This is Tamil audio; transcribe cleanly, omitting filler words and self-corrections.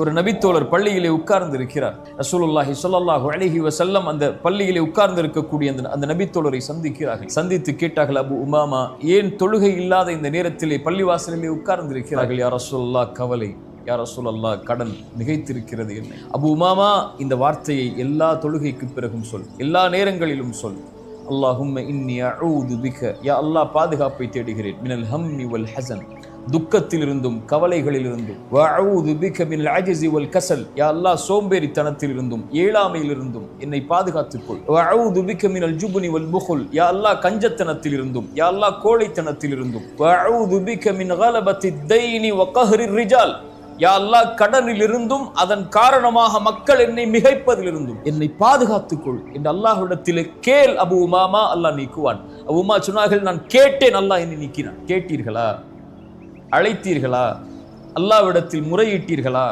ஒரு நபித்தோழர் பள்ளியிலே உட்கார்ந்து இருக்கிறார். ரசூலுல்லாஹி ஸல்லல்லாஹு அலைஹி வஸல்லம் அந்த பள்ளியிலே உட்கார்ந்து இருக்கக்கூடிய அந்த நபித்தோழரை சந்திக்கிறார்கள். சந்தித்து கேட்டார்கள், அபு உமாமா, ஏன் தொழுகை இல்லாத இந்த நேரத்திலே பள்ளிவாசலிலே உட்கார்ந்து இருக்கிறார்கள்? யா ரசூலுல்லாஹ், கவலை. யா ரசூலல்லாஹ், கடன் மிகைத்திருக்கிறது என்னை. அபு உமாமா, இந்த வார்த்தையை எல்லா தொழுகைக்கு பிறகும் சொல், எல்லா நேரங்களிலும் சொல். அல்லாஹும்ம இன்னி அஊது பிக, யா அல்லாஹ், பாதுகாப்பை தேடுகிறேன், மினல் ஹம்மி வல் ஹஸன், துக்கத்திலிருந்தும் கவலைகளிலிருந்தும், வஅஊது பிக மினல் அஜ்ஸி வல் கஸல், யா அல்லாஹ், சோம்பேறித்தனத்திலிருந்தும் ஏழாமையிலிருந்தும் என்னை பாதுகாத்துக்கொள். வஅஊது பிக மினல் ஜுப்னி வல் புகுல், யா அல்லாஹ், கஞ்சத்தனத்திலிருந்தும், யா அல்லாஹ், கோழைத்தனத்திலிருந்தும், வஅஊது பிக மின் கலபத்தி தைனி வ கஹ்ரி ரிஜால், யா அல்லாஹ், கடனிலிருந்தும் அதன் காரணமாக மக்கள் என்னை மிகைப்பதிலிருந்தும் என்னை பாதுகாத்துக்கொள் என்று அல்லாஹ்விடத்திலே கேள் அபு உமாமா, அல்லாஹ் நீக்குவான். அபு உமா சொன்னார்கள், நான் கேட்டேன், அல்லாஹ் என்னை நீக்கினான். கேட்டீர்களா? அழைத்தீர்களா? அல்லாஹ்விடத்தில் முறையிட்டீர்களா?